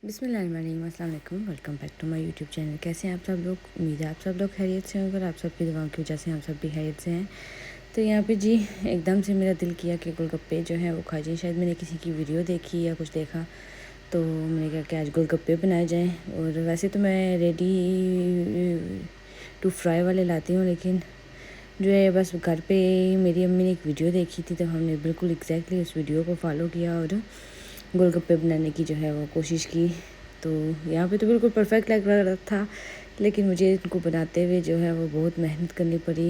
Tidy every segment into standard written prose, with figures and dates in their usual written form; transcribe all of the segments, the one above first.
बिस्मिल्लाहिर्रहमानिर्रहीम, अस्सलाम वालेकुम। Welcome back to my YouTube channel. कैसे हैं आप सब लोग? उम्मीद है आप सब लोग खैरियत से होंगे और आप सबकी दुआओं की वजह से हम सब भी खैरियत से हैं। तो यहाँ पे जी एकदम से मेरा दिल किया कि गोलगप्पे जो हैं वो खा जाएँ। शायद मैंने किसी की वीडियो देखी या कुछ देखा, तो मैंने कहा कि आज गोलगप्पे बनाए जाएँ। और वैसे तो मैं रेडी टू फ्राई वाले लाती हूँ, लेकिन जो है बस घर पे मेरी अम्मी ने एक वीडियो देखी थी, तो हमने बिल्कुल एग्जैक्टली उस वीडियो को फॉलो किया और गोलगप्पे बनाने की जो है वो कोशिश की। तो यहाँ पे तो बिल्कुल परफेक्ट लग रहा था, लेकिन मुझे इनको बनाते हुए जो है वो बहुत मेहनत करनी पड़ी,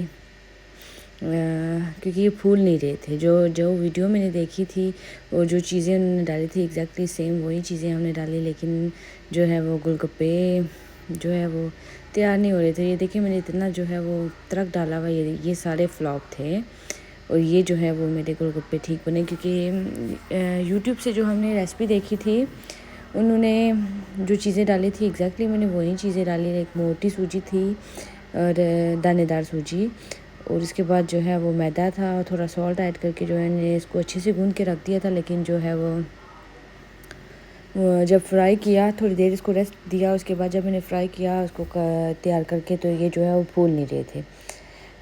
क्योंकि ये फूल नहीं रहे थे। जो जो वीडियो मैंने देखी थी और जो चीज़ें उन्होंने डाली थी एग्जैक्टली सेम वही चीज़ें हमने डाली, लेकिन जो है वो गोलगप्पे जो है वो तैयार नहीं हो रहे थे। ये देखिए मैंने इतना जो है वो तड़क डाला हुआ, ये सारे फ्लॉप थे और ये जो है वो मेरे गोलगप्पे ठीक बने, क्योंकि यूट्यूब से जो हमने रेसिपी देखी थी उन्होंने जो चीज़ें डाली थी एग्जैक्टली मैंने वही चीज़ें डाली। एक मोटी सूजी थी और दानेदार सूजी, और इसके बाद जो है वो मैदा था और थोड़ा सॉल्ट ऐड करके जो है ने इसको अच्छे से गूंद के रख दिया था। लेकिन जो है वो जब फ्राई किया, थोड़ी देर इसको रेस्ट दिया, उसके बाद जब मैंने फ्राई किया उसको तैयार करके, तो ये जो है वो फूल नहीं रहे थे।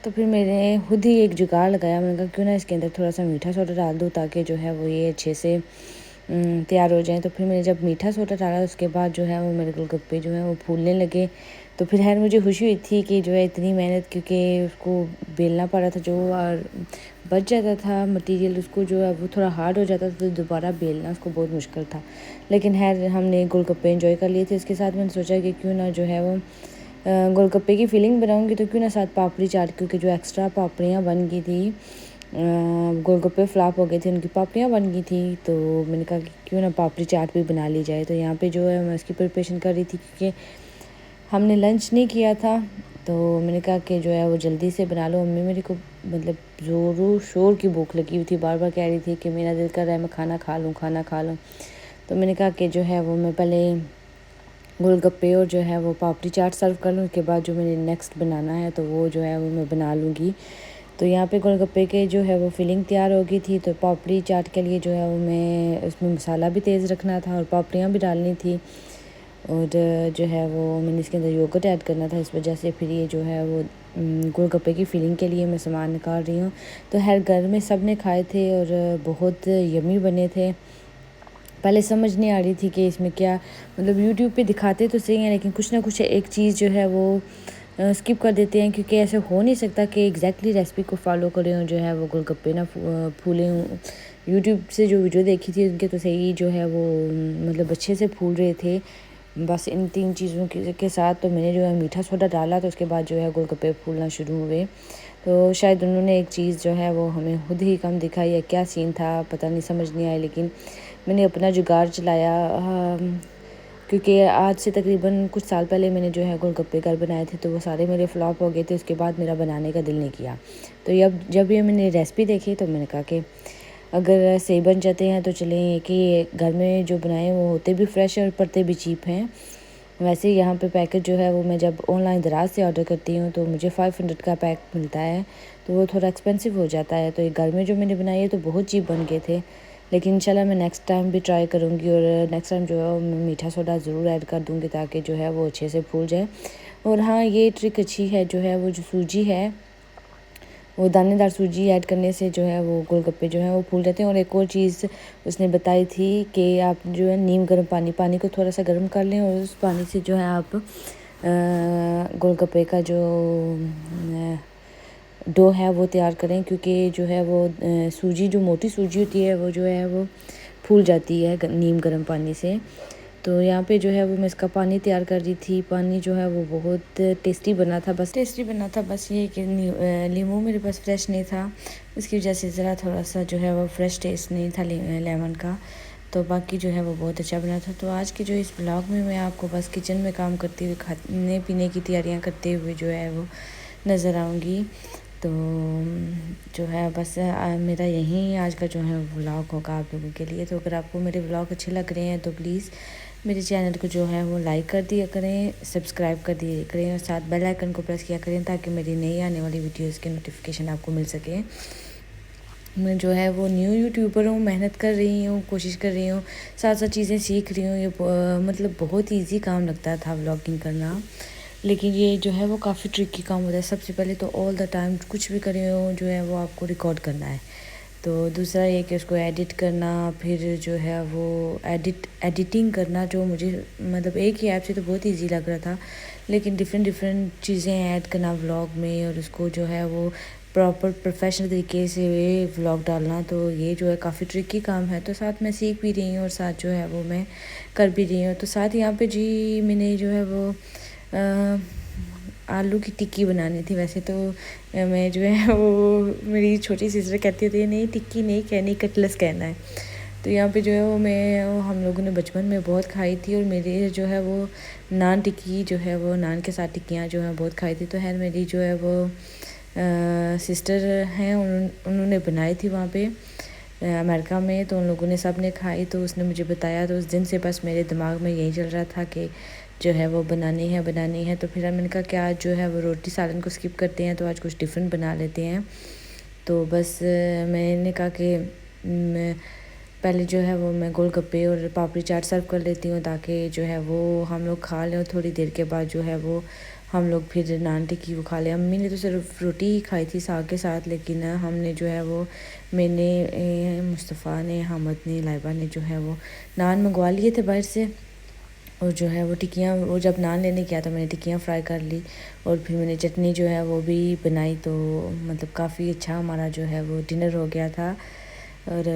तो फिर मैंने खुद ही एक जुगाड़ लगाया। मैंने कहा क्यों ना इसके अंदर थोड़ा सा मीठा सोडा डाल दूँ ताकि जो है वो ये अच्छे से तैयार हो जाए। तो फिर मैंने जब मीठा सोडा डाला उसके बाद जो है वो मेरे गोलगप्पे जो है वो फूलने लगे। तो फिर खैर मुझे खुशी हुई थी कि जो है इतनी मेहनत, क्योंकि उसको बेलना पड़ा था जो, और बच जाता था मटेरियल, उसको जो है वो थोड़ा हार्ड हो जाता था, तो दोबारा बेलना उसको बहुत मुश्किल था। लेकिन खैर हमने गोलगप्पे एंजॉय कर लिए थे। इसके साथ मैंने सोचा कि क्यों ना जो है वो गोलगप्पे की फिलिंग बनाऊंगी, तो क्यों ना साथ पापड़ी चाट, क्योंकि जो एक्स्ट्रा पापड़ियाँ बन गई थी, गोलगप्पे फ्लॉप हो गए थे, उनकी पापड़ियाँ बन गई थी। तो मैंने कहा कि क्यों ना पापड़ी चाट भी बना ली जाए। तो यहाँ पे जो है मैं उसकी प्रिपरेशन कर रही थी, क्योंकि हमने लंच नहीं किया था। तो मैंने कहा कि जो है वो जल्दी से बना लो। मम्मी मेरे को मतलब ज़ोरों शोर की भूख लगी हुई थी, बार बार कह रही थी कि मेरा दिल कर रहा है मैं खाना खा लूँ, खाना खा लूँ। तो मैंने कहा कि जो है वो मैं पहले गोलगप्पे और जो है वो पापड़ी चाट सर्व कर लूँ, उसके बाद जो मैंने नेक्स्ट बनाना है तो वो जो है वो मैं बना लूँगी। तो यहाँ पे गोलगप्पे के जो है वो फिलिंग तैयार हो गई थी। तो पापड़ी चाट के लिए जो है वो मैं उसमें मसाला भी तेज़ रखना था और पापड़ियाँ भी डालनी थी, और जो है वो मैंने इसके अंदर योगर्ट ऐड करना था। इस वजह से फिर ये जो है वो गोलगप्पे की फिलिंग के लिए मैं सामान निकाल रही हूँ। तो हर घर में सब ने खाए थे और बहुत यमी बने थे। पहले समझ नहीं आ रही थी कि इसमें क्या, मतलब यूट्यूब पे दिखाते तो सही हैं, लेकिन कुछ ना कुछ एक चीज़ जो है वो स्किप कर देते हैं, क्योंकि ऐसे हो नहीं सकता कि एग्जैक्टली रेसिपी को फॉलो करें और जो है वो गोलगप्पे ना फूले हों। यूट्यूब से जो वीडियो देखी थी उनके तो सही जो है वो मतलब अच्छे से फूल रहे थे। बस इन तीन चीज़ों के साथ तो मैंने जो है मीठा सोडा डाला, तो उसके बाद जो है गोलगप्पे फूलना शुरू हुए। तो शायद उन्होंने एक चीज़ जो है वो हमें खुद ही कम दिखाई, या क्या सीन था पता नहीं, समझ नहीं आया। लेकिन मैंने अपना जुगाड़ चलाया, क्योंकि आज से तकरीबन कुछ साल पहले मैंने जो है गोलगप्पे घर बनाए थे, तो वो सारे मेरे फ्लॉप हो गए थे। उसके बाद मेरा बनाने का दिल नहीं किया। तो जब ये मैंने रेसिपी देखी तो मैंने कहा कि अगर सही बन जाते हैं तो चलें, कि घर में जो बनाए वो होते भी फ्रेश और पड़ते भी चीप हैं। वैसे यहाँ पे पैकेट जो है वो मैं जब ऑनलाइन दराज से ऑर्डर करती हूँ तो मुझे 500 का पैक मिलता है, तो वो थोड़ा एक्सपेंसिव हो जाता है। तो ये घर में जो मैंने बनाई है तो बहुत चीप बन गए थे। लेकिन इंशाल्लाह मैं नेक्स्ट टाइम भी ट्राई करूँगी, और नेक्स्ट टाइम जो है मैं मीठा सोडा ज़रूर ऐड कर दूँगी ताकि जो है वो अच्छे से फूल जाए। और हाँ, ये ट्रिक अच्छी है, जो है वो जो सूजी है वो दानेदार सूजी ऐड करने से जो है वो गोलगप्पे जो है वो फूल जाते हैं। और एक और चीज़ उसने बताई थी कि आप जो है नीम गर्म पानी को थोड़ा सा गर्म कर लें, और उस पानी से जो है आप गोलगप्पे का जो डो है वो तैयार करें, क्योंकि जो है वो सूजी, जो मोटी सूजी होती है वो जो है वो फूल जाती है नीम गर्म पानी से। तो यहाँ पे जो है वो मैं इसका पानी तैयार कर रही थी। पानी जो है वो बहुत टेस्टी बना था, बस ये कि नींबू मेरे पास फ्रेश नहीं था, उसकी वजह से ज़रा थोड़ा सा जो है वो फ्रेश टेस्ट नहीं था लेमन का। तो बाकी जो है वो बहुत अच्छा बना था। तो आज के जो इस ब्लॉग में मैं आपको बस किचन में काम करते हुए, खाने पीने की तैयारियाँ करते हुए जो है वो नज़र आऊँगी। तो जो है बस मेरा यही आज का जो है व्लॉग होगा आप लोगों के लिए। तो अगर आपको मेरे व्लॉग अच्छे लग रहे हैं तो प्लीज़ मेरे चैनल को जो है वो लाइक कर दिया करें, सब्सक्राइब कर दिया करें, और साथ बेल आइकन को प्रेस किया करें ताकि मेरी नई आने वाली वीडियोज़ के नोटिफिकेशन आपको मिल सके। मैं जो है वो न्यू यूट्यूबर हूँ, मेहनत कर रही हूँ, कोशिश कर रही हूँ, साथ साथ चीज़ें सीख रही हूँ। ये मतलब बहुत इजी काम लगता था व्लॉगिंग करना, लेकिन ये जो है वो काफ़ी ट्रिकी काम होता है। सबसे पहले तो ऑल द टाइम कुछ भी कर रही हो जो है वो आपको रिकॉर्ड करना है। तो दूसरा ये कि उसको एडिट करना, फिर जो है वो एडिटिंग करना, जो मुझे मतलब एक ही ऐप से तो बहुत इजी लग रहा था, लेकिन डिफरेंट चीज़ें ऐड करना व्लॉग में और उसको जो है वो प्रॉपर प्रोफेशनल तरीके से व्लॉग डालना, तो ये जो है काफ़ी ट्रिकी काम है। तो साथ मैं सीख भी रही हूँ और साथ जो है वो मैं कर भी रही हूँ। तो साथ यहाँ पे जी मैंने जो है वो आलू की टिक्की बनानी थी। वैसे तो मैं जो है वो मेरी छोटी सिस्टर कहती होती है नहीं टिक्की नहीं कहनी, कटलेस कहना है। तो यहाँ पे जो है वो हम लोगों ने बचपन में बहुत खाई थी, और मेरी जो है वो नान टिक्की जो है वो नान के साथ टिक्कियाँ जो है बहुत खाई थी। तो खैर मेरी जो है वो सिस्टर हैं, उन्होंने बनाई थी वहाँ पे अमेरिका में, तो उन लोगों ने सब ने खाई। तो उसने मुझे बताया, तो उस दिन से बस मेरे दिमाग में यही चल रहा था कि जो है वो बनानी है। तो फिर मैंने कहा कि आज जो है वो रोटी सालन को स्किप करते हैं, तो आज कुछ डिफरेंट बना लेते हैं। तो बस मैंने कहा कि पहले जो है वो मैं गोलगप्पे और पापड़ी चाट सर्व कर लेती हूँ, ताकि जो है वो हम लोग खा लें, और थोड़ी देर के बाद जो है वो हम लोग फिर नान टिक्की वो खा लें। अम्मी ने तो सिर्फ रोटी ही खाई थी साग के साथ, लेकिन हमने जो है वो मैंने, मुस्तफ़ा ने, हामद ने, लाइबा ने जो है वो नान मंगवा लिए थे बाहर से, और जो है वो टिक्कियाँ, वो जब नान लेने गया तो मैंने टिक्कियाँ फ्राई कर ली, और फिर मैंने चटनी जो है वो भी बनाई। तो मतलब काफ़ी अच्छा हमारा जो है वो डिनर हो गया था, और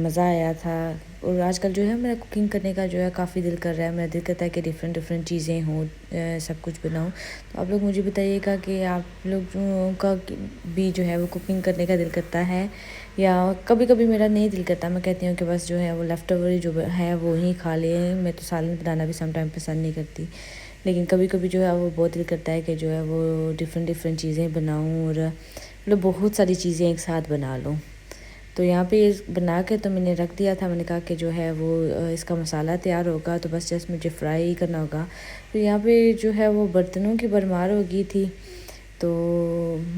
मज़ा आया था। और आजकल जो है मेरा कुकिंग करने का जो है काफ़ी दिल कर रहा है, मेरा दिल करता है कि डिफरेंट चीज़ें हों, सब कुछ बनाऊँ। तो आप लोग मुझे बताइएगा कि आप लोग का भी जो है वो कुकिंग करने का दिल करता है, या कभी कभी मेरा नहीं दिल करता। मैं कहती हूँ कि बस जो है वो लेफ़्ट ओवर जो है वो ही खा लें। मैं तो सालन बनाना भी सम टाइम पसंद नहीं करती, लेकिन कभी कभी जो है वो बहुत दिल करता है कि जो है वो डिफरेंट चीज़ें बनाऊँ, और मतलब बहुत सारी चीज़ें एक साथ बना लूँ। तो यहाँ पे बना के तो मैंने रख दिया था। मैंने कहा कि जो है वो इसका मसाला तैयार होगा, तो बस जस्ट मुझे फ्राई करना होगा। तो यहाँ पे जो है वो बर्तनों की भरमार हो गई थी। तो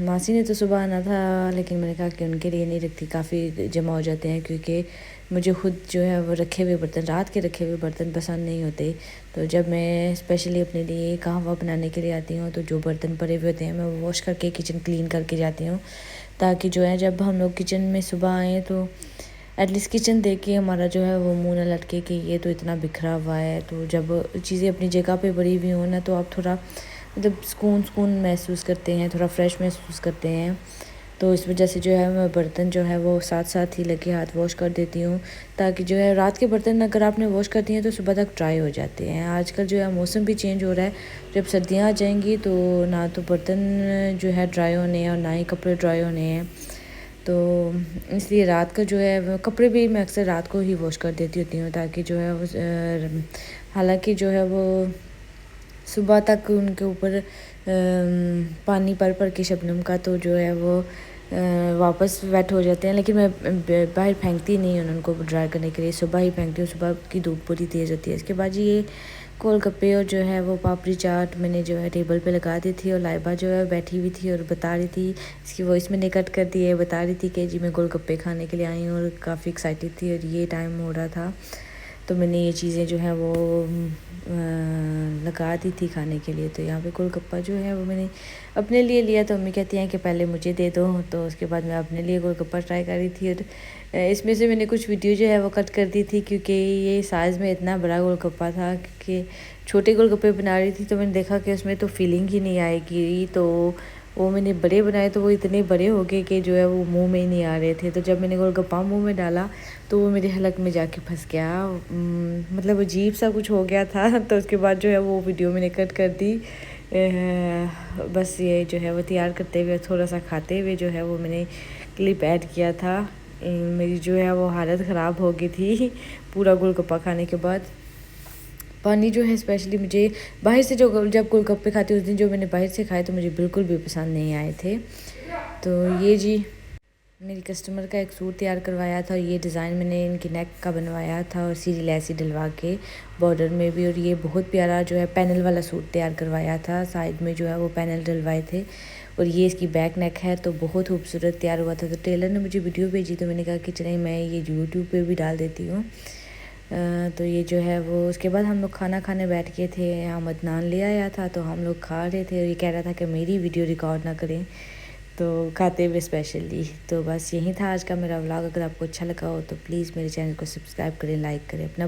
मासी ने तो सुबह आना था, लेकिन मैंने कहा कि उनके लिए नहीं रखती, काफ़ी जमा हो जाते हैं, क्योंकि मुझे खुद जो है वो रखे हुए बर्तन, रात के रखे हुए बर्तन पसंद नहीं होते। तो जब मैं स्पेशली अपने लिए कहवा बनाने के लिए आती हूँ, तो जो बर्तन पड़े हुए होते हैं मैं वो वॉश करके किचन क्लीन करके जाती हूँ, ताकि जो है जब हम लोग किचन में सुबह आएँ तो एटलीस्ट किचन देख के हमारा जो है वो मुंह ना लटके कि ये तो इतना बिखरा हुआ है। तो जब चीज़ें अपनी जगह पे पड़ी हुई हो ना, तो आप थोड़ा मतलब सुकून महसूस करते हैं, थोड़ा फ्रेश महसूस करते हैं। तो इस वजह से जो है मैं बर्तन जो है वो साथ साथ ही लगे हाथ वॉश कर देती हूँ, ताकि जो है रात के बर्तन अगर आपने वॉश करती हैं तो सुबह तक ड्राई हो जाते हैं। आजकल जो है मौसम भी चेंज हो रहा है, जब सर्दियाँ आ जाएंगी तो ना तो बर्तन जो है ड्राई होने हैं और ना ही कपड़े ड्राई होने हैं। तो इसलिए रात का जो है वो कपड़े भी मैं अक्सर रात को ही वॉश कर देती होती हूँ, ताकि जो है वो हालांकि जो है वो सुबह तक उनके ऊपर पानी पड़ के शबनम का तो जो है वो वापस वेट हो जाते हैं, लेकिन मैं बाहर फेंकती नहीं हूँ उनको ड्राई करने के लिए, सुबह ही फेंकती हूँ। सुबह की धूप पूरी तेज़ होती है। इसके बाद ये गोलगप्पे और जो है वो पापड़ी चाट मैंने जो है टेबल पे लगा दी थी, और लाइबा जो है बैठी हुई थी और बता रही थी, इसकी वॉइस मैंने कट कर दी है, बता रही थी कि जी मैं गोलगप्पे खाने के लिए आई हूँ, और काफ़ी एक्साइटेड थी, और ये टाइम हो रहा था। तो मैंने ये चीज़ें जो है वो लगा दी थी खाने के लिए। तो यहाँ पे गोलगप्पा जो है वो मैंने अपने लिए लिया, तो मम्मी कहती हैं कि पहले मुझे दे दो, तो उसके बाद मैं अपने लिए गोलगप्पा ट्राई कर रही थी। और इसमें से मैंने कुछ वीडियो जो है वो कट कर दी थी, क्योंकि ये साइज़ में इतना बड़ा गोलगप्पा था कि छोटे गोलगप्पे बना रही थी, तो मैंने देखा कि उसमें तो फीलिंग ही नहीं आएगी। तो वो मैंने बड़े बनाए, तो वो इतने बड़े हो गए कि जो है वो मुंह में ही नहीं आ रहे थे। तो जब मैंने गोलगप्पा मुंह में डाला तो वो मेरे हलक में जाके फंस गया, मतलब अजीब सा कुछ हो गया था। तो उसके बाद जो है वो वीडियो मैंने कट कर दी। बस ये जो है वो तैयार करते हुए थोड़ा सा खाते हुए जो है वो मैंने क्लिप ऐड किया था। मेरी जो है वो हालत ख़राब हो गई थी पूरा गोलगप्पा खाने के बाद। पानी जो है स्पेशली मुझे बाहर से जब गोलगप्पे खाती उस दिन जो मैंने बाहर से खाए तो मुझे बिल्कुल भी पसंद नहीं आए थे। तो ये जी मेरी कस्टमर का एक सूट तैयार करवाया था, ये डिज़ाइन मैंने इनकी नेक का बनवाया था, और सीरी ऐसी डलवा के बॉर्डर में भी। और ये बहुत प्यारा जो है पैनल वाला सूट तैयार करवाया था, साइड में जो है वो पैनल डलवाए थे, और ये इसकी बैक नेक है, तो बहुत खूबसूरत तैयार हुआ था। तो टेलर ने मुझे वीडियो भेजी, तो मैंने कहा कि चलिए मैं ये यूट्यूब पे भी डाल देती हूँ। तो ये जो है वो, उसके बाद हम लोग खाना खाने बैठ गए थे। यहाँ अदनान ले आया था, तो हम लोग खा रहे थे और ये कह रहा था कि मेरी वीडियो रिकॉर्ड ना करें, तो खाते हुए स्पेशली। तो बस यही था आज का मेरा व्लॉग। अगर आपको अच्छा लगा हो तो प्लीज़ मेरे चैनल को सब्सक्राइब करें, लाइक करें। अपना